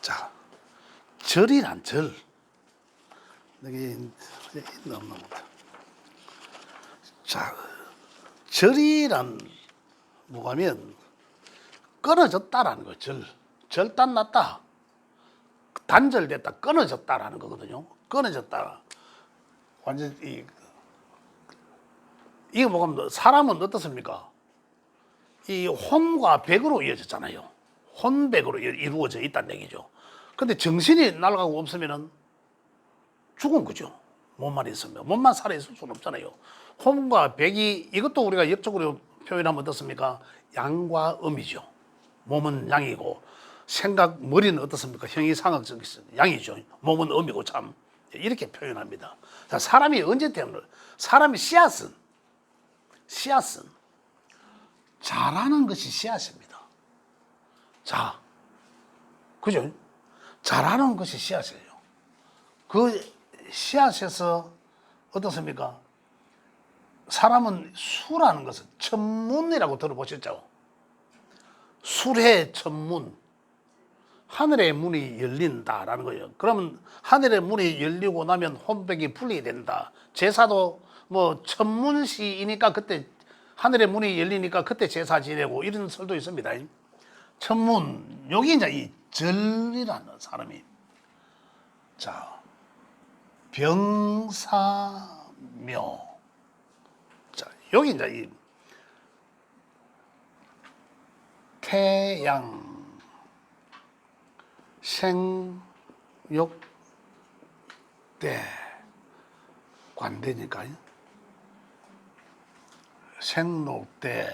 자, 절이란 절. 여기 있나 보다. 자, 절이란 뭐냐면 끊어졌다라는 거. 절단 났다. 단절됐다. 끊어졌다라는 거거든요. 끊어졌다. 완전 이게 뭐냐면 사람은 어떻습니까? 이 혼과 백으로 이어졌잖아요. 혼백으로 이루어져 있다는 얘기죠. 근데 정신이 날아가고 없으면은 죽은 거죠. 몸만 있으면. 몸만 살아있을 수는 없잖아요. 혼과 백이, 이것도 우리가 역적으로 표현하면 어떻습니까? 양과 음이죠. 몸은 양이고, 생각, 머리는 어떻습니까? 형이상학적 양이죠. 몸은 음이고 참. 이렇게 표현합니다. 자, 사람이 언제 태어나요? 사람의 씨앗은 자라는 것이 씨앗입니다. 자, 그죠? 자라는 것이 씨앗이에요. 그 씨앗에서 어떻습니까? 사람은 수라는 것은 천문이라고 들어보셨죠? 술의 천문. 하늘의 문이 열린다라는 거예요. 그러면 하늘의 문이 열리고 나면 혼백이 풀리게 된다. 제사도 뭐 천문시이니까 그때 하늘의 문이 열리니까 그때 제사 지내고 이런 설도 있습니다. 천문, 여기 이제 이 절이라는 사람이, 자, 병사묘. 자, 여기 이제 이 태양, 생육대, 관대니까 생록대,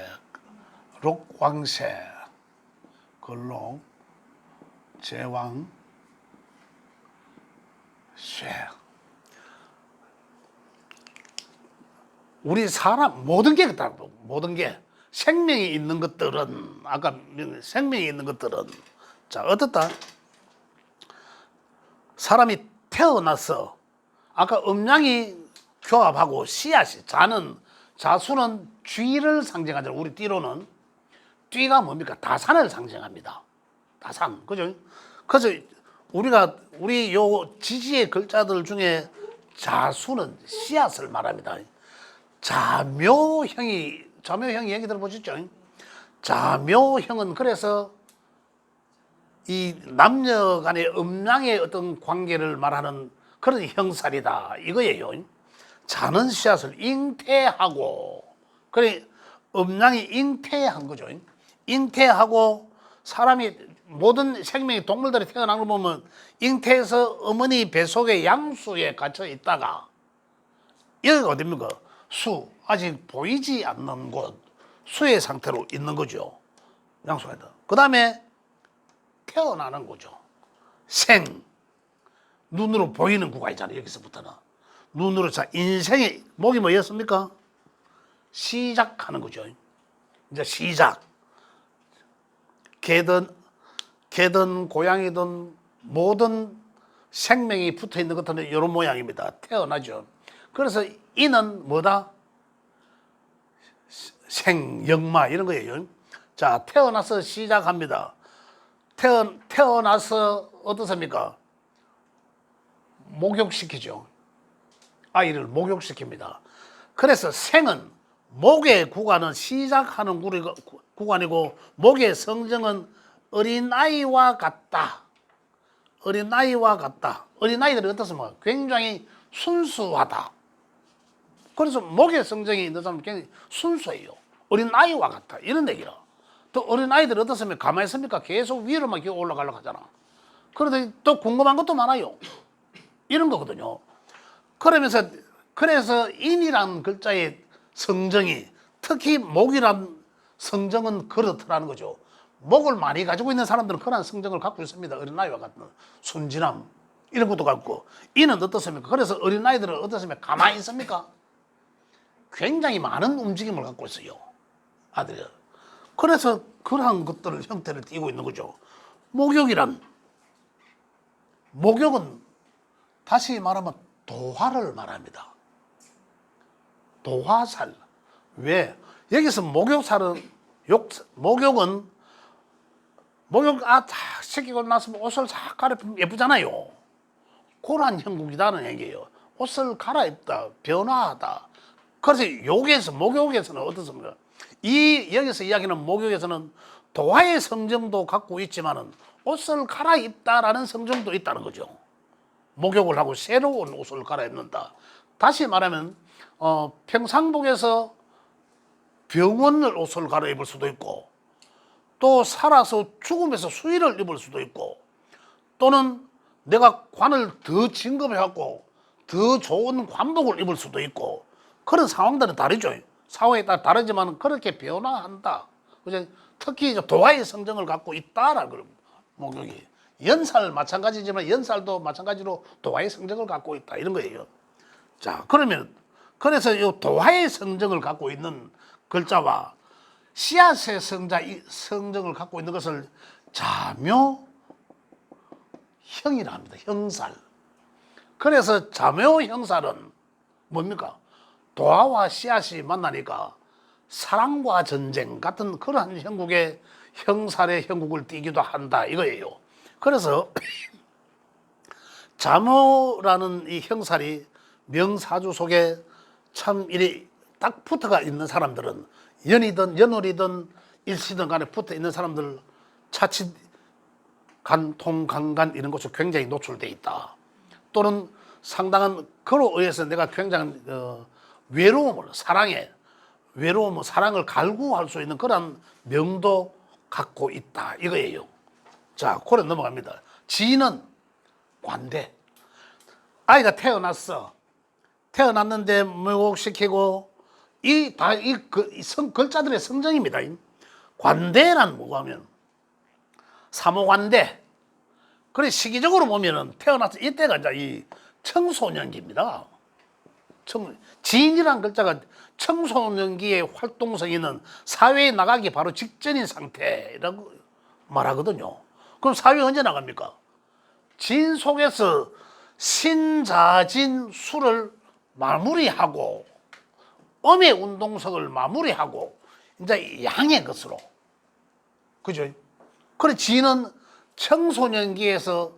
록왕세, 걸록, 제왕, 쇠. 우리 사람 모든 게 그렇다. 모든 게 생명이 있는 것들은, 아까 생명이 있는 것들은, 자, 어떻다? 사람이 태어나서 아까 음양이 교합하고 씨앗이, 자수는 쥐를 상징하잖아요. 우리 띠로는 띠가 뭡니까? 다산을 상징합니다. 다산, 그죠? 그래서 우리 요 지지의 글자들 중에 자수는 씨앗을 말합니다. 자묘형이 얘기 들어보셨죠? 자묘형은 그래서 이 남녀 간의 음양의 어떤 관계를 말하는 그런 형살이다 이거예요. 자는 씨앗을 잉태하고, 그래 음양이 잉태한 거죠. 잉태하고 사람이 모든 생명이 동물들이 태어난 걸 보면 잉태해서 어머니 뱃속의 양수에 갇혀 있다가 여기가 어딥니까? 수, 아직 보이지 않는 곳, 수의 상태로 있는 거죠. 양수에다. 그 다음에 태어나는 거죠. 생, 눈으로 보이는 구가 있잖아요. 여기서부터는 눈으로. 자, 인생의 목이 뭐였습니까? 시작하는 거죠. 이제 시작. 개든 고양이든 모든 생명이 붙어 있는 것들은 이런 모양입니다. 태어나죠. 그래서 이는 뭐다? 생영마 이런 거예요. 자, 태어나서 시작합니다. 태어나서 어떻습니까? 목욕시키죠. 아이를 목욕시킵니다. 그래서 생은 목의 구간은 시작하는 구간이고 목의 성정은 어린아이와 같다. 어린아이와 같다. 어린아이들이 어떻습니까? 굉장히 순수하다. 그래서 목의 성정이 있는 사람은 굉장히 순수해요. 어린아이와 같다. 이런 얘기야. 또 어린아이들이 어떻습니까? 가만히 있습니까? 계속 위로만 기어 올라가려고 하잖아. 그런데 또 궁금한 것도 많아요. 이런 거거든요. 그래서 인이라는 글자의 성정이, 특히 목이란 성정은 그렇더라는 거죠. 목을 많이 가지고 있는 사람들은 그런 성정을 갖고 있습니다. 어린아이와 같은 순진함 이런 것도 갖고. 이는 어떻습니까? 그래서 어린아이들은 어떻습니까? 가만히 있습니까? 굉장히 많은 움직임을 갖고 있어요. 아들이. 그래서 그러한 것들을 형태를 띠고 있는 거죠. 목욕은 다시 말하면 도화를 말합니다. 도화살. 왜? 여기서 목욕은 목욕 다 시키고 나서 옷을 싹 갈아입으면 예쁘잖아요. 그런 형국이라는 얘기예요. 옷을 갈아입다, 변화하다. 그래서 여기에서 목욕에서는 어떻습니까? 여기서 이야기는 목욕에서는 도화의 성정도 갖고 있지만은 옷을 갈아입다라는 성정도 있다는 거죠. 목욕을 하고 새로운 옷을 갈아입는다. 다시 말하면 평상복에서 병원을 옷을 갈아입을 수도 있고, 또 살아서 죽음에서 수의를 입을 수도 있고, 또는 내가 관을 더 진급해갖고 더 좋은 관복을 입을 수도 있고, 그런 상황들은 다르죠. 상황에 따라 다르지만 그렇게 변화한다. 그죠? 특히 이제 도화의 성정을 갖고 있다라는 목욕이. 연살 마찬가지지만 연살도 마찬가지로 도화의 성정을 갖고 있다 이런 거예요. 자, 그러면 그래서 이 도화의 성정을 갖고 있는 글자와 씨앗의 성정을 갖고 있는 것을 자묘형이라 합니다. 형살. 그래서 자묘형살은 뭡니까? 도화와 씨앗이 만나니까 사랑과 전쟁 같은 그러한 형국의 형살의 형국을 띠기도 한다 이거예요. 그래서 자묘라는 이 형살이 명사주 속에 참 이리 딱 붙어가 있는 사람들은 연이든 연월이든 일시든 간에 붙어 있는 사람들 자칫 간통, 강간 이런 것이 굉장히 노출되어 있다. 또는 상당한 그로 의해서 내가 굉장한 외로움을 사랑을 갈구할 수 있는 그런 명도 갖고 있다 이거예요. 자, 그래 넘어갑니다. 지는 관대. 아이가 태어났는데 목욕시키고 글자들의 성정입니다. 관대란 뭐가 하면 사모관대. 그래 시기적으로 보면은 태어나서 이때가 이제 이 청소년기입니다. 지인이란 글자가 청소년기의 활동성이 있는 사회에 나가기 바로 직전인 상태라고 말하거든요. 그럼 사회에 언제 나갑니까? 진 속에서 신자진 수를 마무리하고 음의 운동성을 마무리하고 이제 양의 것으로, 그죠? 그래 지는 청소년기에서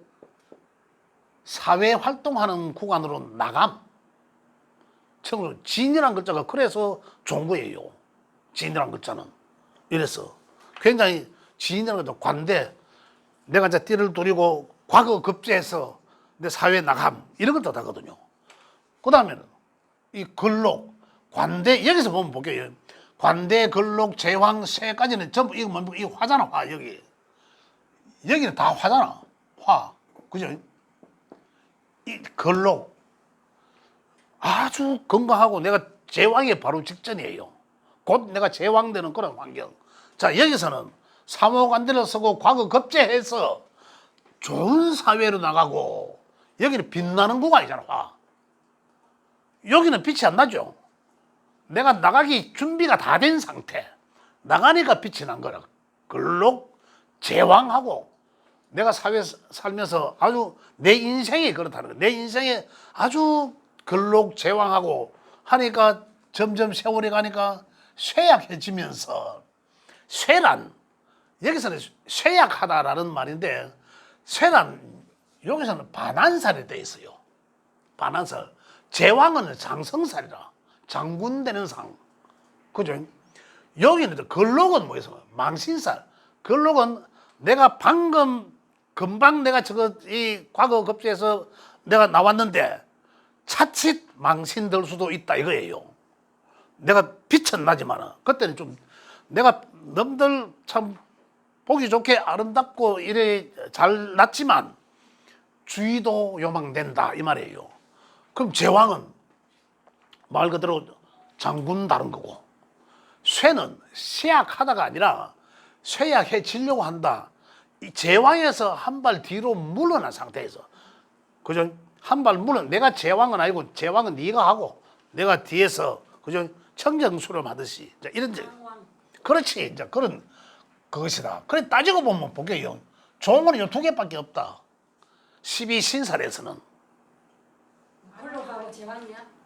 사회 활동하는 구간으로 나감. 진이란 글자가 그래서 좋은 거예요. 진이란 글자는 이래서 굉장히 진이라는 글자 관대. 내가 이제 띠를 두리고 과거 급제해서 내 사회에 나감 이런 걸 뜻하거든요. 그 다음에는 이 근록 관대 여기서 보면 볼게요. 관대 근록 제왕 세까지는 전부 이거 뭡니까? 이거 화잖아. 화. 여기는 다 화잖아. 화. 그죠? 이 근록 아주 건강하고 내가 제왕의 바로 직전이에요. 곧 내가 제왕되는 그런 환경. 자, 여기서는 사모관대를 쓰고 과거 급제해서 좋은 사회로 나가고, 여기는 빛나는 구간이잖아. 화. 여기는 빛이 안 나죠. 내가 나가기 준비가 다 된 상태. 나가니까 빛이 난 거라. 근록 제왕하고 내가 사회에 살면서 아주 내 인생이 그렇다는 거야. 내 인생에 아주 근록 제왕하고 하니까 점점 세월이 가니까 쇠약해지면서, 쇠란 여기서는 쇠약하다라는 말인데, 쇠란 여기서는 반한살이 돼 있어요. 반한살. 제왕은 장성살이라 장군 되는 상. 그죠? 여기는 근록은 뭐였어? 망신살. 근록은 내가 금방 내가 이 과거 급제에서 내가 나왔는데 차칫 망신될 수도 있다 이거예요. 내가 빛은 나지만 그때는 좀 내가 남들 참 보기 좋게 아름답고 이래 잘 났지만 주의도 요망된다 이 말이에요. 그럼 제왕은 말 그대로 장군 다른 거고, 쇠는 쇠약하다가 아니라 쇠약해지려고 한다. 이 제왕에서 한 발 뒤로 물러난 상태에서, 그죠? 한 발 내가 제왕은 아니고 제왕은 네가 하고 내가 뒤에서, 그죠? 청정수렴 하듯이 이런 그렇지. 이제 그런 그것이다. 그래 따지고 보면 보게요. 좋은 거는 요 두 개밖에 없다. 12신살에서는. 근록하고 제왕이야?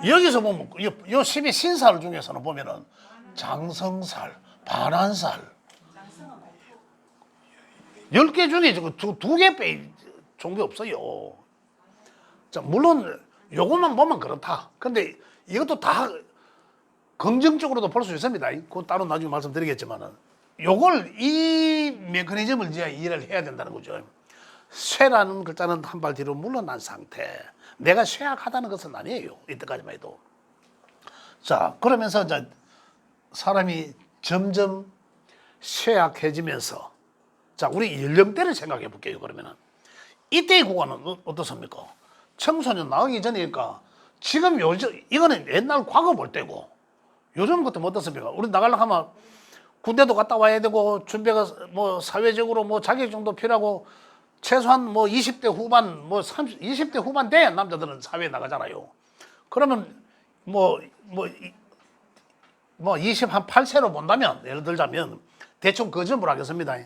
여기서 보면 요 12신살 중에서는 보면은 장성살, 반한살, 10개 중에 두 개 빼 종교 없어요. 자, 물론 요것만 보면 그렇다. 근데 이것도 다 긍정적으로도 볼 수 있습니다. 그건 따로 나중에 말씀드리겠지만은 요걸 이 메커니즘을 이제 이해를 해야 된다는 거죠. 쇠라는 글자는 한 발 뒤로 물러난 상태. 내가 쇠약하다는 것은 아니에요. 이때까지만 해도. 자, 그러면서 이제 사람이 점점 쇠약해지면서, 자, 우리 연령대를 생각해 볼게요. 그러면은 이때의 구간은 어떻습니까? 청소년 나오기 전이니까 지금 요즘 이거는 옛날 과거 볼 때고, 요즘 같으면 어떻습니까? 우리 나가려고 하면 군대도 갔다 와야 되고, 준비가 뭐 사회적으로 뭐 자격증도 필요하고, 최소한 뭐 20대 후반, 뭐 20대 후반 돼 남자들은 사회에 나가잖아요. 그러면 뭐 28세로 본다면, 예를 들자면 대충 그 점으로 하겠습니다.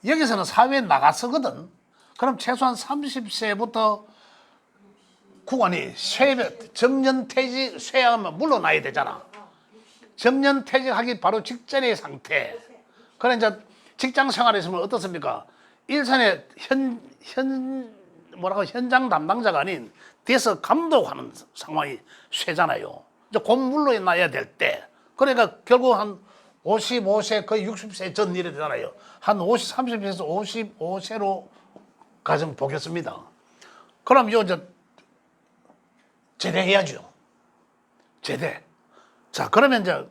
여기서는 사회에 나갔었거든. 그럼 최소한 30세부터 구간이 정년퇴직, 쇠하면 물러나야 되잖아. 정년퇴직하기 바로 직전의 상태. 그래 이제 직장 생활에 있으면 어떻습니까? 일선에 현장 담당자가 아닌 돼서 감독하는 상황이 쇠잖아요. 이제 곧 물러나야 될 때. 그러니까 결국 한 55세, 거의 60세 전 일이 되잖아요. 한 30세에서 55세로 가정 보겠습니다. 그럼 이제 제대해야죠. 제대. 자, 그러면 이제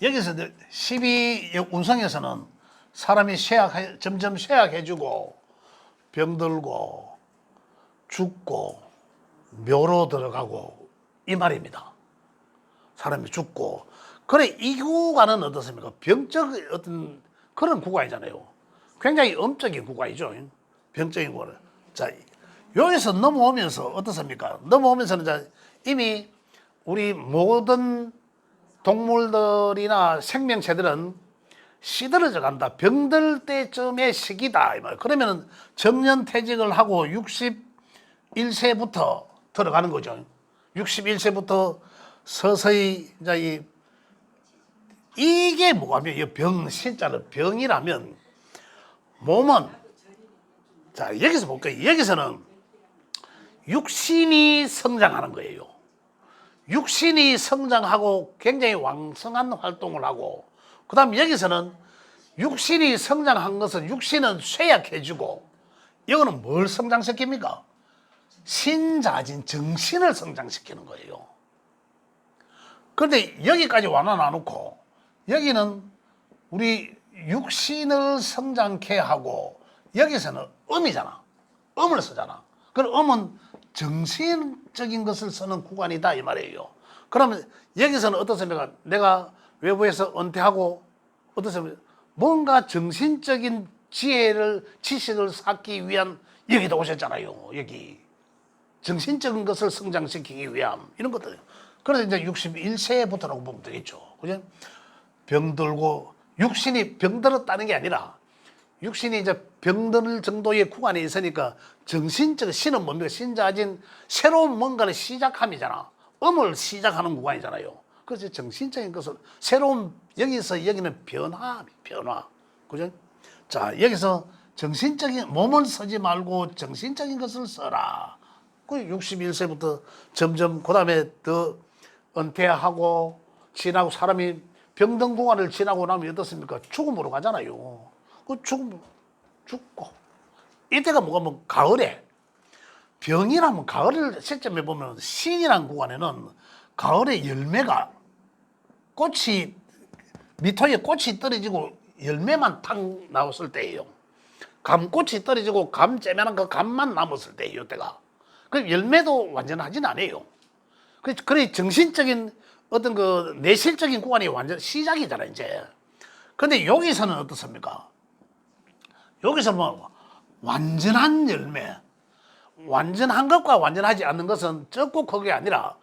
여기서 12 운성에서는 사람이 점점 쇠약해지고 병들고 죽고 묘로 들어가고 이 말입니다. 사람이 죽고. 그래, 이 구간은 어떻습니까? 병적 어떤 그런 구간이잖아요. 굉장히 음적인 구간이죠. 병적인 구간. 자, 여기서 넘어오면서 어떻습니까? 넘어오면서는 이제 이미 우리 모든 동물들이나 생명체들은 시들어져 간다. 병들 때쯤의 시기다. 그러면 정년퇴직을 하고 61세부터 들어가는 거죠. 61세부터 서서히 이제 이게 뭐냐면 이 병, 신자는 병이라면 몸은, 자, 여기서 볼까요? 여기서는 육신이 성장하는 거예요. 육신이 성장하고 굉장히 왕성한 활동을 하고, 그 다음 여기서는 육신이 성장한 것은 육신은 쇠약해지고, 이거는 뭘 성장시킵니까? 신자진 정신을 성장시키는 거예요. 그런데 여기까지 완화놔 놓고 여기는 우리 육신을 성장케 하고, 여기서는 음이잖아. 음을 쓰잖아. 그럼 음은 정신적인 것을 쓰는 구간이다 이 말이에요. 그러면 여기서는 어떻습니까? 내가 외부에서 은퇴하고 어떻습니까? 뭔가 정신적인 지식을 쌓기 위한, 여기도 오셨잖아요. 여기 정신적인 것을 성장시키기 위함, 이런 것들. 그래서 이제 61세부터라고 보면 되겠죠. 그죠? 병들고, 육신이 병들었다는 게 아니라 육신이 이제 병들 정도의 구간에 있으니까 정신적 신은 뭡니까? 신자진 새로운 뭔가를 시작함이잖아. 음을 시작하는 구간이잖아요. 그래서 정신적인 것을 새로운, 여기서 여기는 변화. 그죠? 자, 여기서 정신적인 몸을 쓰지 말고 정신적인 것을 써라. 그 61세부터 점점 그다음에 더 은퇴하고 지나고, 사람이 병든 구간을 지나고 나면 어떻습니까? 죽음으로 가잖아요. 그 죽고. 이때가 뭐가 가을에, 병이라면 가을을 시점에 보면 신이라는 구간에는 가을에 열매가, 꽃이, 미토에 꽃이 떨어지고 열매만 탁 나왔을 때예요. 감꽃이 떨어지고 감째면한 그 감만 남았을 때예요. 이때가. 그 열매도 완전하진 않아요. 그래 정신적인 어떤 그 내실적인 구간이 완전 시작이잖아 이제. 근데 여기서는 어떻습니까? 여기서 뭐 완전한 열매, 완전한 것과 완전하지 않는 것은 적고 그게 아니라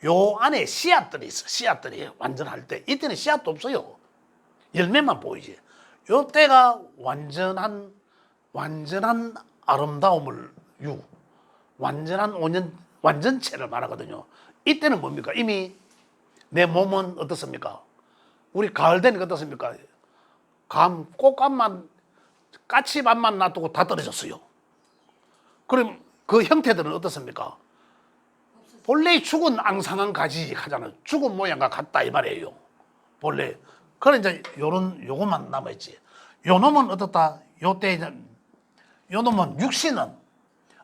요 안에 씨앗들이 있어. 씨앗들이 완전할 때, 이때는 씨앗도 없어요. 열매만 보이지. 요 때가 완전한 아름다움을 완전한 완전체를 말하거든요. 이때는 뭡니까? 이미 내 몸은 어떻습니까? 우리 가을 되니까 어떻습니까? 꽃감만 까치밭만 놔두고 다 떨어졌어요. 그럼 그 형태들은 어떻습니까? 본래 죽은 앙상한 가지 하잖아요. 죽은 모양과 같다 이 말이에요. 본래. 그래 이제 요것만 남아있지. 요 놈은 어떻다? 요때 이제 요 놈은 육신은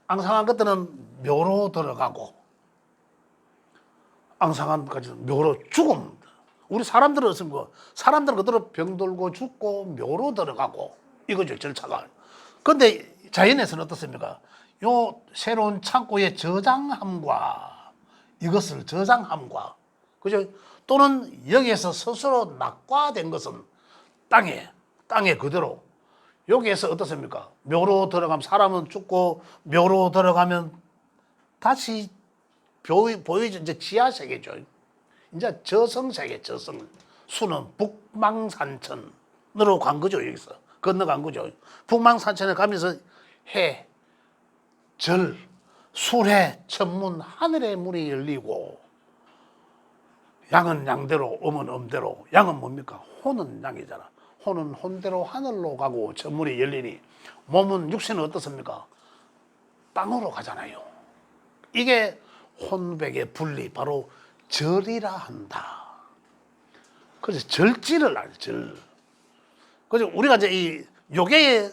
앙상한 것들은 묘로 들어가고 앙상한 것까지 묘로 죽음. 우리 사람들은 어떻습니까? 사람들은 그대로 병들고 죽고 묘로 들어가고 이거죠 절차가. 그런데 자연에서는 어떻습니까? 요 새로운 창고의 저장함과 이것을 저장함과 그죠? 또는 여기에서 스스로 낙과된 것은 땅에 그대로 여기에서 어떻습니까? 묘로 들어가면 사람은 죽고 묘로 들어가면 다시 보이죠. 이제 지하세계죠. 이제 저성세계 저성. 수는 북망산천으로 간 거죠. 여기서 건너간 거죠. 북망산천에 가면서 해, 절, 술해, 천문, 하늘의 문이 열리고 양은 양대로, 음은 음대로. 양은 뭡니까? 혼은 양이잖아. 혼은 혼대로 하늘로 가고 천문이 열리니 몸은 육신은 어떻습니까? 땅으로 가잖아요. 이게 혼백의 분리, 바로 절이라 한다. 그래서 절지를 알죠. 절. 그래서 우리가 이제 이 요게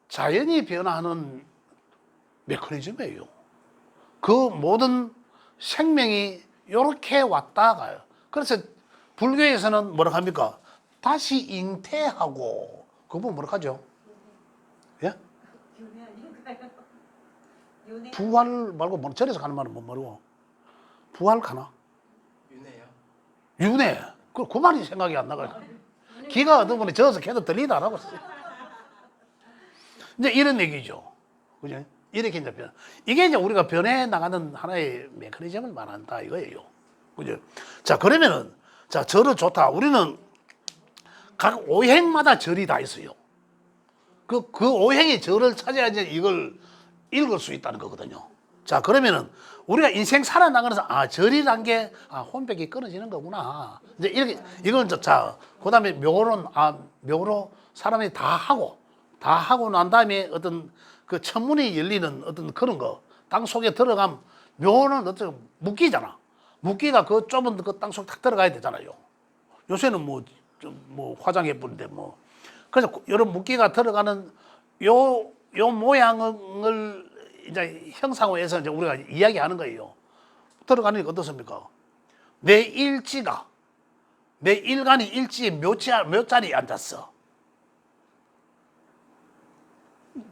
자연이 변화하는 메커니즘이에요. 그 모든 생명이 이렇게 왔다 가요. 그래서 불교에서는 뭐라 합니까? 다시 잉태하고 그거 뭐라 하죠? 예? 부활 말고 뭐 절에서 가는 말은 뭐 말고 부활 가나? 윤회요. 윤회. 그 말이 생각이 안 나가요. 기가 어떤 분이 저어서 걔도 들리다 안 하고 있어요. 이제 이런 얘기죠. 그죠? 이렇게 이제 이게 이제 우리가 변해 나가는 하나의 메커니즘을 말한다 이거예요. 그죠? 자, 그러면은, 자, 절은 좋다. 우리는 각 오행마다 절이 다 있어요. 그 오행의 절을 찾아야지 이걸 읽을 수 있다는 거거든요. 자, 그러면은 우리가 인생 살아나가면서 절이란 게 혼백이 끊어지는 거구나. 이제 이렇게 이건 자, 그다음에 묘로는 묘로 사람이 다 하고 난 다음에 어떤 그 천문이 열리는 어떤 그런 거 땅 속에 들어가면 묘는 어떤 묵기잖아. 묵기가 그 좁은 그 땅 속에 탁 들어가야 되잖아요. 요새는 뭐 화장해 뿌는데 뭐 그래서 여러 묵기가 들어가는 요 모양을 이제 형상화해서 이제 우리가 이야기하는 거예요. 들어가니까 어떻습니까? 내 일간이 일지에 몇 자리에 앉았어.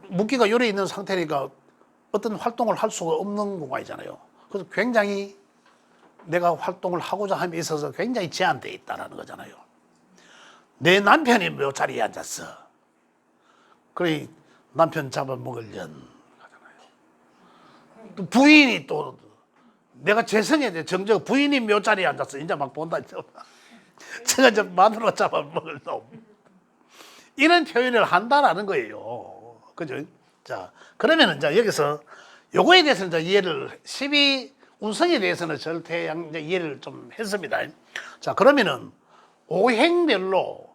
묵기가 요래 있는 상태니까 어떤 활동을 할 수가 없는 공간이잖아요. 그래서 굉장히 내가 활동을 하고자 함에 있어서 굉장히 제한되어 있다는 거잖아요. 내 남편이 몇 자리에 앉았어. 그래 남편 잡아먹으려는 또 부인이 또 내가 재성에 정적 부인이 몇 자리에 앉았어. 이제 막 본다. 제가 이제 마누라 잡아먹을 놈. 이런 표현을 한다라는 거예요. 그죠? 자, 그러면 이제 여기서 요거에 대해서 이제 이해를 12 운성에 대해서는 절대양 이제 이해를 좀 했습니다. 자, 그러면은 오행별로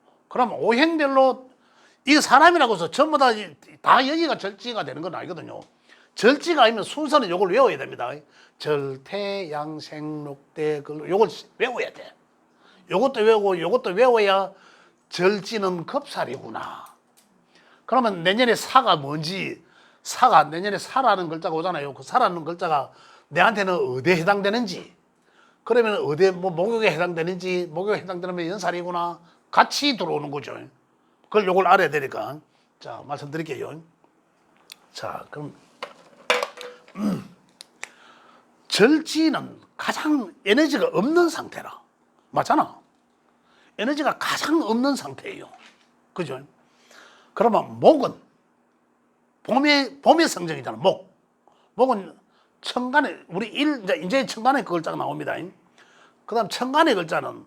이 사람이라고 해서 전부 다 여기가 절지가 되는 건 아니거든요. 절지가 아니면 순서는 요걸 외워야 됩니다. 절태양생록대 요걸 외워야 돼. 요것도 외우고 요것도 외워야 절지는 겁살이구나. 그러면 내년에 사가 뭔지 내년에 사라는 글자가 오잖아요. 그 사라는 글자가 내한테는 어디에 해당되는지 그러면 어디에 목욕에 해당되는지 목욕에 해당되면 연살이구나 같이 들어오는 거죠. 그걸 요걸 알아야 되니까 자 말씀드릴게요. 자 그럼 절지는 가장 에너지가 없는 상태라. 맞잖아. 에너지가 가장 없는 상태예요. 그죠? 그러면 목은 봄의 성정이잖아. 목은 천간에 우리 이제 천간의 그 글자가 나옵니다. 그다음 천간의 글자는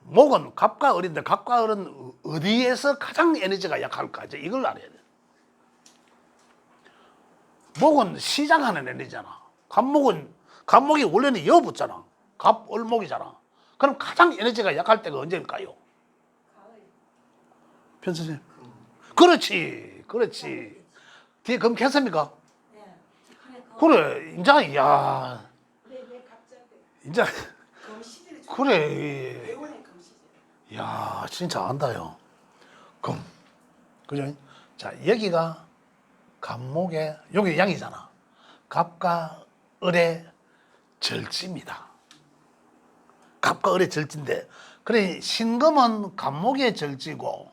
목은 갑과 을인데 갑과 을은 어디에서 가장 에너지가 약할까? 이걸 알아야 돼. 목은 시작하는 에너지잖아. 갑목이 원래는 여 붙잖아. 갑을목이잖아. 그럼 가장 에너지가 약할 때가 언제일까요? 변선생. 그렇지. 그렇지. 뒤에 금 캤습니까? 네. 그래, 그래, 이제, 야, 왜 갑자기 이제, 검시들이 그래. 배우네 검시들. 야, 진짜 안다요. 금. 그죠? 자, 여기가 갑목에, 여기 양이잖아. 갑과 을의 절지입니다. 갑과 을의 절지인데, 그래, 신금은 갑목의 절지고,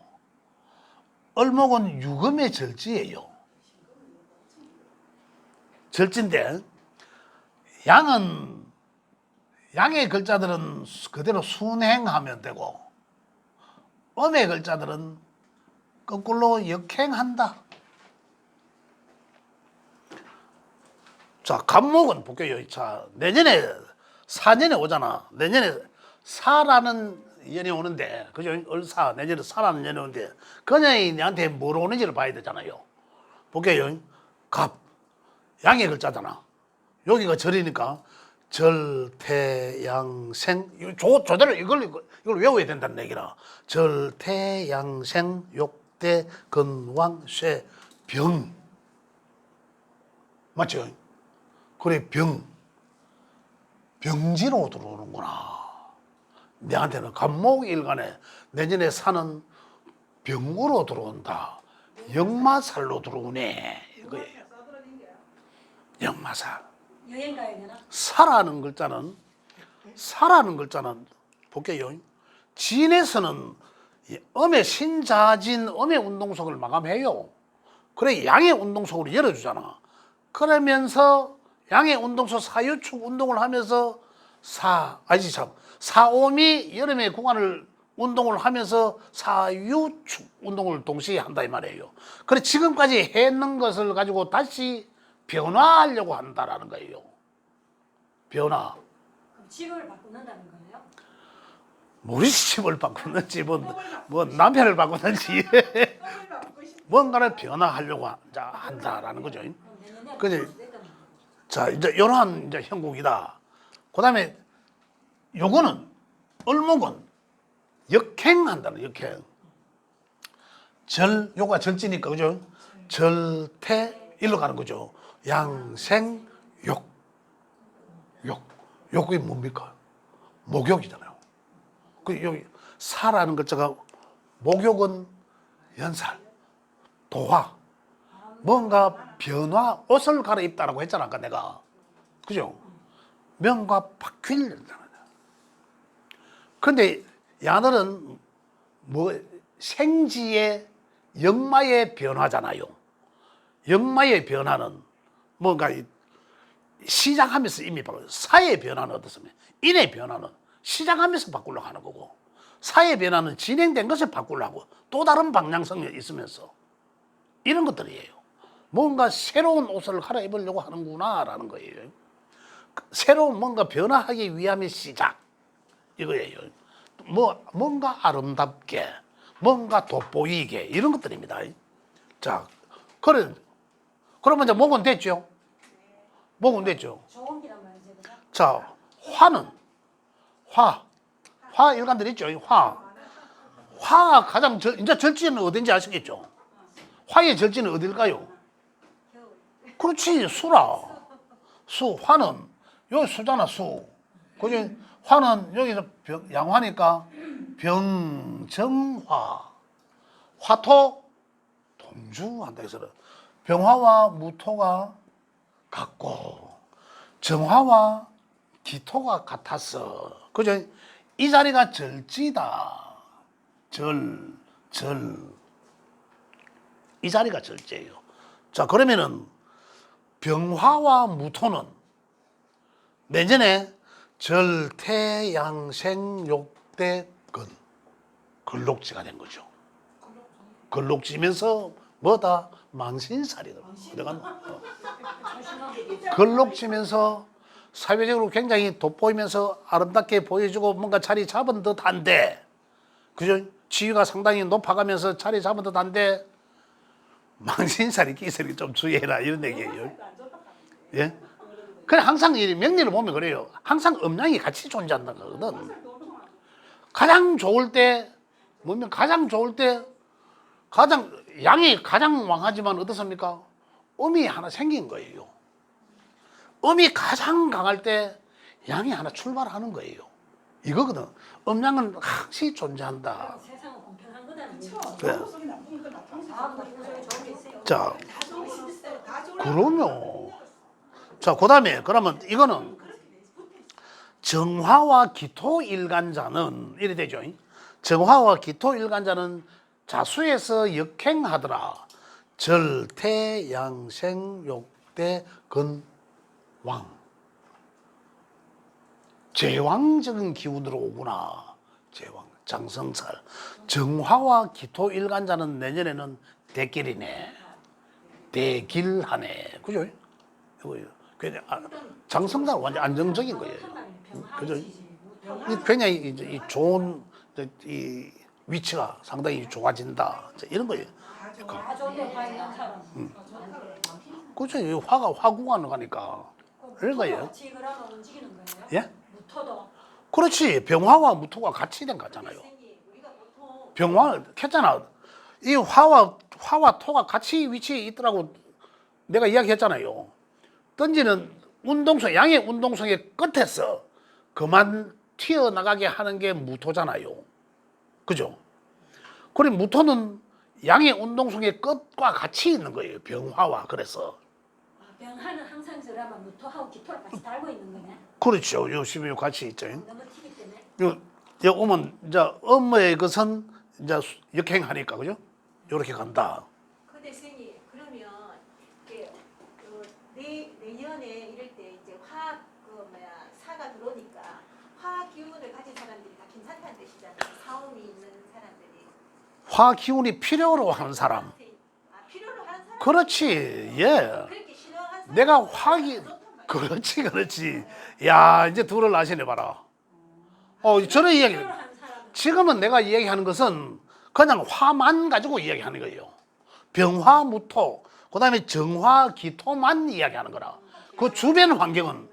을목은 유금의 절지예요. 절지인데, 양의 글자들은 그대로 순행하면 되고, 음의 글자들은 거꾸로 역행한다. 자, 갑목은 볼게요. 자, 내년에 4년에 오잖아. 내년에 사라는 년이 오는데, 그죠? 을사, 내년에 사라는 년이 오는데, 그 년이 내한테 뭘 오는지를 봐야 되잖아요. 볼게요. 갑, 양의 글자잖아. 여기가 절이니까, 절태양생, 조대로 이걸 외워야 된다는 얘기라. 절태양생, 욕대, 건왕, 쇠, 병. 맞죠? 그래, 병지로 들어오는구나. 내한테는 갑목일간에 내년에 사는 병으로 들어온다. 역마살로 들어오네. 이거예요. 역마살. 여행 가야 되나? 사라는 글자는 볼게요. 진에서는 음의 신자진 음의 운동속을 마감해요. 그래 양의 운동속으로 열어주잖아. 그러면서 양의 운동속 사유축 운동을 하면서 사오미 여름의 구간을 운동을 하면서 사유축 운동을 동시에 한다 이 말이에요. 그래 지금까지 했는 것을 가지고 다시 변화하려고 한다라는 거예요. 변화. 그럼 직업을 바꾼다는 거예요? 우리 집을 바꾸는지 뭐 남편을 바꾸는지 떡을 바꾸고 싶 뭔가를 변화하려고 한다라는 거죠. 그럼 내년에 그지? 바꿀 수 있다는 거예요. 자 이제 이러한 이제 형국이다. 그다음에 요거는 을목은 역행한다는 역행. 요가 절지니까 그죠? 절태 일로 가는 거죠. 양생 욕이 뭡니까? 목욕이잖아요. 그 여기 사라는 글자가 목욕은 연살, 도화, 뭔가 변화, 옷을 갈아입다라고 했잖아 아까 내가. 그죠? 명과 바뀔. 근데 야늘은 뭐 생지의 역마의 변화잖아요. 역마의 변화는 뭔가 시작하면서 이미 바꿔요. 사의 변화는 어떻습니까? 인의 변화는 시작하면서 바꾸려고 하는 거고, 사의 변화는 진행된 것을 바꾸려고 또 다른 방향성이 있으면서 이런 것들이에요. 뭔가 새로운 옷을 갈아입으려고 하는구나라는 거예요. 새로운 뭔가 변화하기 위함의 시작 이거예요. 뭔가 아름답게, 뭔가 돋보이게 이런 것들입니다. 자, 그러면 이제 목은 됐죠? 목은 됐죠? 좋은 기란 말이죠, 그죠? 자, 화 일간들 있죠? 화가 가장 이제 절지는 어딘지 아시겠죠? 화의 절지는 어딜까요? 그렇지, 화는 여기 수잖아, 수. 그지? 화는 여기서 양화니까 병정화, 화토 동주한다 해서 병화와 무토가 같고 정화와 기토가 같았어. 그죠? 이 자리가 절지다. 이 자리가 절제예요. 자, 그러면은 병화와 무토는 내년에 절태양생욕대근 걸록지가 된 거죠. 걸록지면서 뭐다? 망신살이다. 걸록지면서 사회적으로 굉장히 돋보이면서 아름답게 보여주고 뭔가 자리 잡은 듯한데, 그죠? 지위가 상당히 높아가면서 자리 잡은 듯한데 망신살이 끼살이 좀 주의해라 이런 얘기예요. 예? 그래 항상 이 명리를 보면 그래요. 항상 음양이 같이 존재한다는 거거든. 가장 좋을 때 뭐면 가장 좋을 때 양이 가장 왕하지만 어떻습니까? 음이 하나 생긴 거예요. 음이 가장 강할 때 양이 하나 출발하는 거예요. 이거거든. 음양은 항시 존재한다. 세상은 공평한 거다는 그렇죠. 얘기죠. 그래. 좋은 소리 나쁜 거 나쁜 거. 아, 나쁜 소리 좋은 게 있어요. 자, 다 좋은 게 있어요. 다 좋은 그러면 자, 그다음에 그러면 이거는 정화와 기토일간자는 이래 되죠. 정화와 기토일간자는 자수에서 역행하더라. 절태양생욕대 근왕. 제왕적인 기운으로 오구나. 제왕, 장성살. 정화와 기토일간자는 내년에는 대길이네. 대길하네. 그죠? 이거요. 그냥 장성살 완전 안정적인 거예요. 그죠? 굉장히 이 좋은 이 위치가 상당히 좋아진다. 이런 거예요. 다 좋은데 화 있는 사람. 그죠? 이 화가 화구간으로 가니까. 이런 거예요. 같이 그러면 움직이는 거예요? 예? 무토도. 그렇지. 병화와 무토가 같이 된 거잖아요. 병화 했잖아. 이 화와 토가 같이 위치에 있더라고. 내가 이야기했잖아요. 던지는 운동성, 양의 운동성의 끝에서 그만 튀어나가게 하는 게 무토잖아요. 그죠? 그리고 무토는 양의 운동성의 끝과 같이 있는 거예요. 병화와. 그래서. 병하는 항상 저라면 무토하고 기토를 같이 달고 있는 거네. 그렇죠. 요 12요 같이 있죠. 너무 튀기 때문에. 요 오면 이제 업무의 것은 이제 역행하니까 그죠? 요렇게 간다. 근데 선생님 그러면 이렇게 내년에 이럴 때 이제 화학 사가 들어오니까 화학 기운을 가진 사람들이 다 괜찮다는 뜻이잖아요. 사움이 있는 사람들이. 화 기운이 필요로 하는 사람. 아, 필요로 하는 사람. 그렇지. 예. 그렇게 싫어하는 사람. 내가 화기 그렇지. 야, 이제 둘을 아시네 봐라. 저는 이야기. 필요한 사람은 지금은 내가 이야기하는 것은 그냥 화만 가지고 이야기하는 거예요. 병화무토, 그다음에 정화 기토만 이야기하는 거라. 그 주변 환경은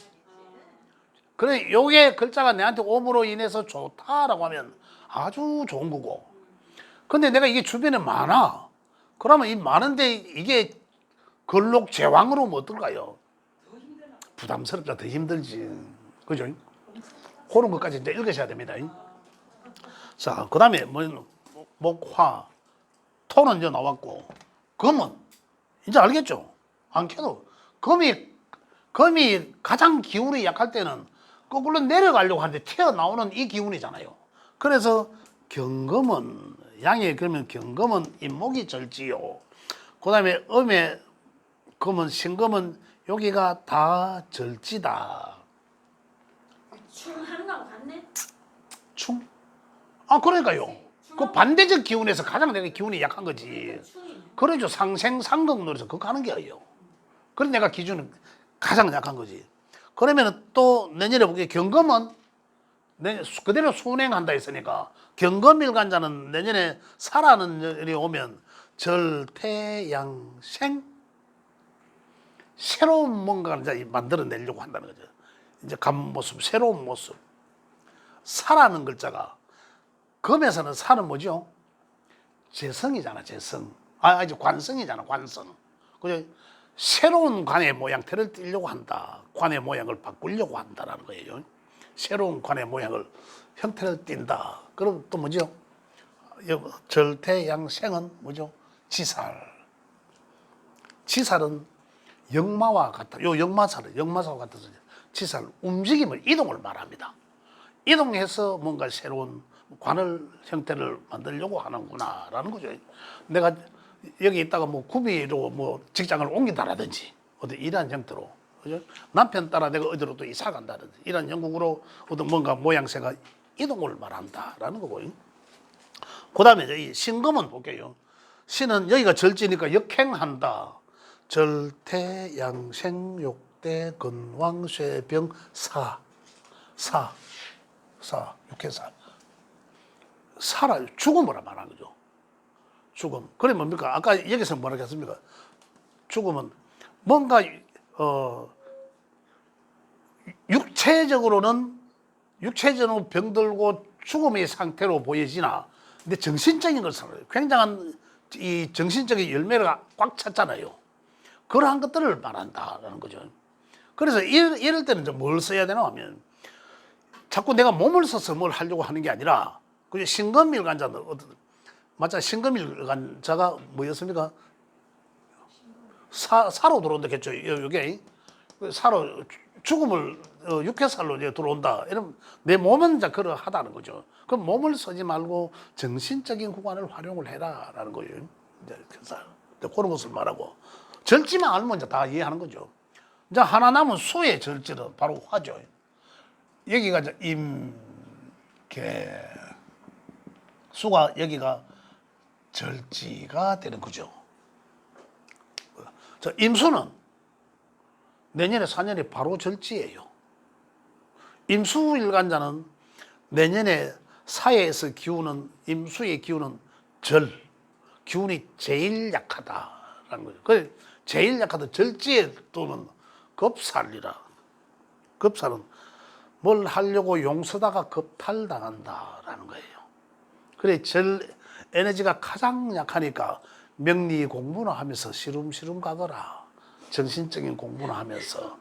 그래 요게 글자가 내한테 옴으로 인해서 좋다라고 하면 아주 좋은 거고. 근데 내가 이게 주변에 많아. 그러면 이 많은데 이게 걸록 제왕으로 뭐 어떨까요? 부담스럽다, 더 힘들지. 그죠? 그런 것까지 이제 읽으셔야 됩니다. 자, 그 다음에 목화, 토는 이제 나왔고, 금은 이제 알겠죠? 안 켜도 금이 가장 기운이 약할 때는 거꾸로 내려가려고 하는데 튀어나오는 이 기운이잖아요. 그래서 경금은 양에 그러면 경금은 인목이 절지요. 그 다음에 음의 금은 신금은 여기가 다 절지다. 충하는 거하고 같네. 충? 그러니까요. 그 반대적 기운에서 가장 내가 기운이 약한 거지. 충이네. 그러죠. 상생상극 노래서 그거 하는 게예요. 그래서 내가 기준은 가장 약한 거지. 그러면 또 내년에 보기에 경금은 그대로 순행한다 했으니까 경금일간자는 내년에 살아는 일이 오면 절태양생 새로운 뭔가를 이제 만들어내려고 한다는 거죠. 이제 겉모습, 새로운 모습. 살아는 글자가 금에서는 살은 뭐죠? 재성이잖아, 재성. 아니 관성이잖아, 관성. 그죠? 새로운 관의 모양태를 띠려고 한다. 관의 모양을 바꾸려고 한다라는 거예요. 새로운 관의 모양을 형태를 띈다. 그럼 또 뭐죠? 절태양생은 뭐죠? 지살. 지살은 역마와 같다. 요 역마사와 같아서 지살 움직임을 이동을 말합니다. 이동해서 뭔가 새로운 관을 형태를 만들려고 하는구나라는 거죠. 내가 여기 있다가 뭐 구비로 뭐 직장을 옮긴다라든지 어디 이러한 형태로, 그죠? 남편 따라 내가 어디로 또 이사 간다든지 이런 영국으로 어떤 뭔가 모양새가 이동을 말한다라는 거고요. 그다음에 이 신금은 볼게요. 신은 여기가 절지니까 역행한다. 절태양생욕대 근왕쇠병 육해사 살아 죽음으로 말하는 거죠. 죽음. 그래 뭡니까? 아까 여기서 뭐라고 했습니까? 죽음은 뭔가 육체적으로 병들고 죽음의 상태로 보여지나, 근데 정신적인 것은 굉장한 이 정신적인 열매를 꽉 찼잖아요. 그러한 것들을 말한다라는 거죠. 그래서 이럴 때는 이제 뭘 써야 되나 하면 자꾸 내가 몸을 써서 뭘 하려고 하는 게 아니라 그 신금일간자는 맞아 신금일간자가 뭐였습니까? 사로 들어온다겠죠. 이게 사로 죽음을 육회살로 이제 들어온다. 이러면 내 몸은 이제 그러하다는 거죠. 그럼 몸을 쓰지 말고 정신적인 구간을 활용을 해라라는 거예요. 이제 그런 것을 말하고 절지만 알면 이제 다 이해하는 거죠. 이제 하나 남은 수의 절지는 바로 화죠. 여기가 이제 수가 여기가 절지가 되는 거죠. 자, 임수는 내년에 4년이 바로 절지예요. 임수일간자는 내년에 사회에서 기운은 임수의 기운은 기운이 제일 약하다라는 거죠. 그 제일 약하다 절지에 또는 급살이라. 급살은 뭘 하려고 용서다가 급탈당한다라는 거예요. 그래 에너지가 가장 약하니까 명리 공부나 하면서 시름시름 가거라. 정신적인 공부나 하면서.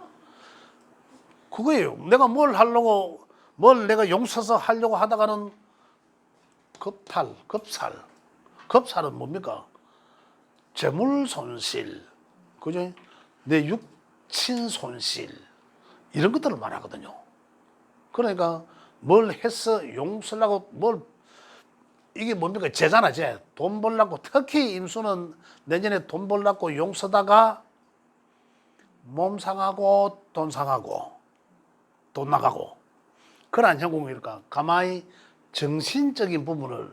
그거예요. 내가 뭘 하려고, 뭘 내가 용서서 하려고 하다가는 급살. 급살은 뭡니까? 재물 손실, 그죠? 내 육친 손실, 이런 것들을 말하거든요. 그러니까 뭘 해서 용서하고 이게 뭡니까? 재잖아, 재. 돈 벌라고, 특히 임수는 내년에 돈 벌라고 용서다가 몸 상하고 돈 상하고 돈 나가고 그러한 형국이니까 가만히 정신적인 부분을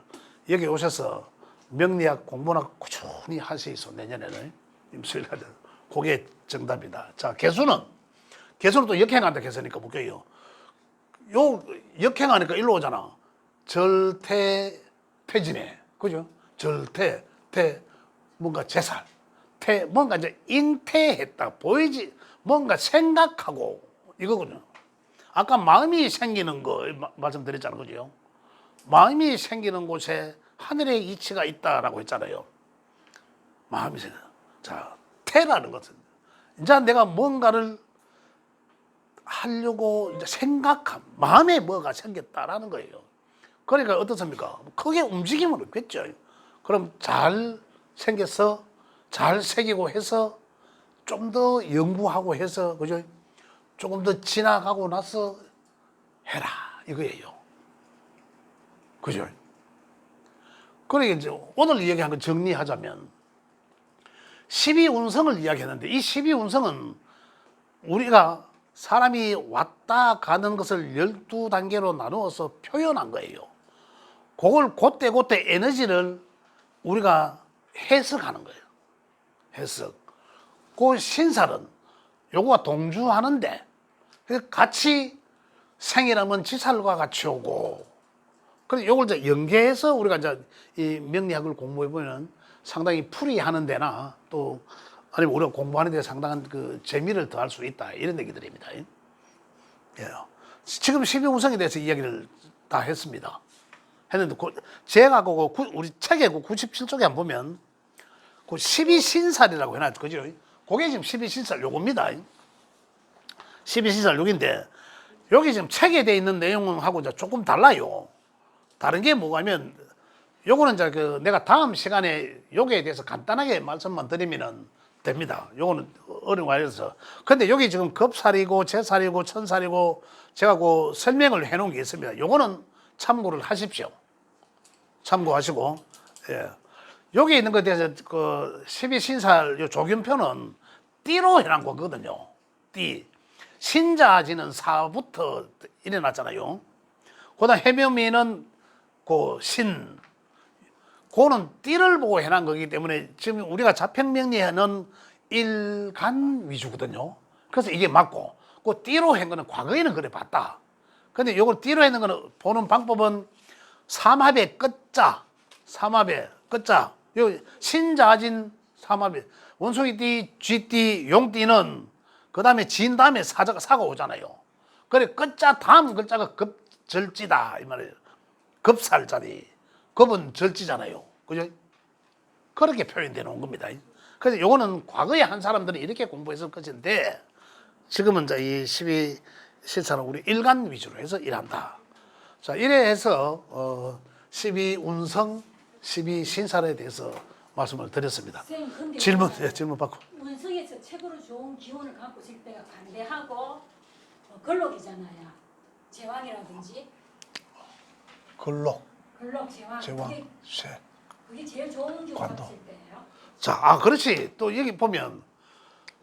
여기 오셔서 명리학 공부나 꾸준히 할 수 있어. 내년에는 임수일간자. 그게 정답이다. 자, 개수는 또 역행한다 개수니까 볼게요. 요 역행하니까 일로 오잖아. 태진해. 그죠? 태, 뭔가 제살. 뭔가 이제 잉태했다. 보이지, 뭔가 생각하고, 이거거든요. 아까 마음이 생기는 거 말씀드렸잖아요. 그죠? 마음이 생기는 곳에 하늘의 이치가 있다라고 했잖아요. 마음이 생겨. 자, 태라는 것은, 이제 내가 뭔가를 하려고 이제 마음에 뭐가 생겼다라는 거예요. 그러니까 어떻습니까? 크게 움직임은 없겠죠. 그럼 잘 생겨서 잘 새기고 해서 좀 더 연구하고 해서, 그죠? 조금 더 지나가고 나서 해라 이거예요. 그죠? 그러니까 이제 오늘 이야기한 거 정리하자면 12운성을 이야기했는데 이 12운성은 우리가 사람이 왔다 가는 것을 12단계로 나누어서 표현한 거예요. 그걸 그때 에너지를 우리가 해석하는 거예요. 해석. 그 신살은 요거가 동주하는데 같이 생이라면 지살과 같이 오고, 그래서 요걸 이제 연계해서 우리가 이제 이 명리학을 공부해 보면 상당히 풀이하는 데나 또 아니면 우리가 공부하는 데 상당한 그 재미를 더할 수 있다, 이런 얘기들입니다. 예. 지금 12운성에 대해서 이야기를 다 했습니다. 했는데 제가 우리 책에 97쪽에 한번 보면 그 12신살이라고 해놨죠. 그죠? 그게 지금 12신살 요겁니다. 12신살 요긴데 여기 지금 책에 돼 있는 내용하고 이제 조금 달라요. 다른 게 뭐냐면 요거는 이제 내가 다음 시간에 요거에 대해서 간단하게 말씀만 드리면은 됩니다. 요거는 어려운 거 아니라서. 근데 여기 지금 겁살이고 제살이고 천살이고 제가 그 설명을 해 놓은 게 있습니다. 요거는 참고를 하십시오. 참고하시고, 예. 여기 있는 것에 대해서 그 12신살 요 조균표는 띠로 해놓은 거거든요. 띠. 신자지는 사부터 일어났잖아요. 그다음 해묘미는 그 신. 그거는 띠를 보고 해놓은 거기 때문에 지금 우리가 자평명리에는 일간 위주거든요. 그래서 이게 맞고, 그 띠로 한 거는 과거에는 그래 봤다. 근데 요걸 띠로 했는 거는 보는 방법은 삼합의 끝자, 요 신자진 삼합의 원숭이 띠, 쥐띠, 용띠는 그 다음에 진 다음에 사가 오잖아요. 그래 끝자 다음 글자가 급절지다 이 말이에요. 급살자리. 급은 절지잖아요. 그죠? 그렇게 표현되어 놓은 겁니다. 그래서 요거는 과거에 한 사람들은 이렇게 공부했을 것인데 지금은 이제 이 12 신사는 우리 일간 위주로 해서 일한다. 자, 이래 해서 12 운성, 12 신사에 대해서 말씀을 드렸습니다. 선생님, 근데 질문, 질문 받고. 운성에서 최고로 좋은 기운을 갖고 있을 때가 반대하고 걸록이잖아요. 제왕이라든지 근록, 걸록, 제왕. 제왕, 그게, 쇠. 그게 제일 좋은 기운 관도. 갖고 있을 때예요. 자, 그렇지. 또 여기 보면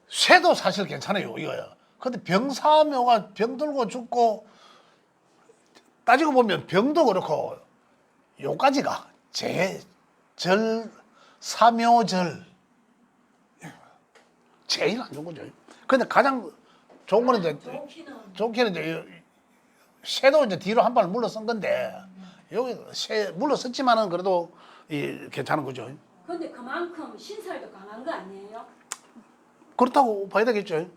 쇠도 사실 괜찮아요. 이거요. 근데 병사묘가 병들고 죽고 따지고 보면 병도 그렇고 요까지가 제절, 사묘절 제일 안 좋은 거죠. 근데 가장 좋은 거는 이제 좋기는 이제 쇠도 이제 뒤로 한 발 물러선 건데 여기 쇠 물러섰지만은 그래도 괜찮은 거죠. 근데 그만큼 신살도 강한 거 아니에요? 그렇다고 봐야 되겠죠.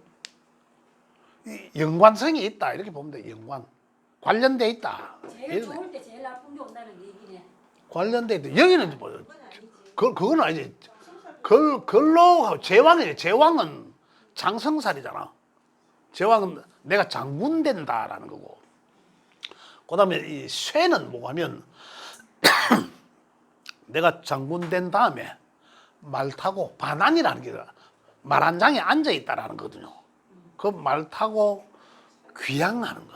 이 연관성이 있다 이렇게 보면 돼. 연관 관련돼 있다. 제일 좋을 때 제일 나쁜 게 온다는 얘기네. 관련돼 있다. 여기는 뭐 그건 아니지. 그건 아니지. 걸로 제왕이에요. 제왕은 장성살이잖아. 제왕은 내가 장군 된다라는 거고. 그다음에 이 쇠는 뭐냐면 내가 장군 된 다음에 말 타고 반환이라는 게 말 한 장에 앉아 있다라는 거거든요. 그 말 타고 귀향하는 거.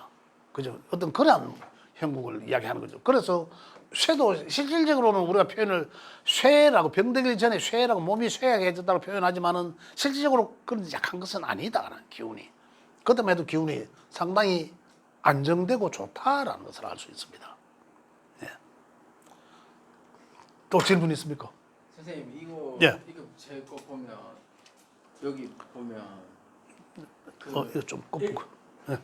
그죠? 어떤 그런 형국을 이야기하는 거죠. 그래서 쇠도 실질적으로는 우리가 표현을 쇠라고 병들기 전에 쇠라고 몸이 쇠약해졌다고 표현하지만은 실질적으로 그런 약한 것은 아니다라는 기운이. 그때만 해도 기운이 상당히 안정되고 좋다라는 것을 알 수 있습니다. 예. 또 질문 있습니까? 선생님 이거 예. 이거 제 거 보면 여기 보면 그 이거 좀 꼽고. 예.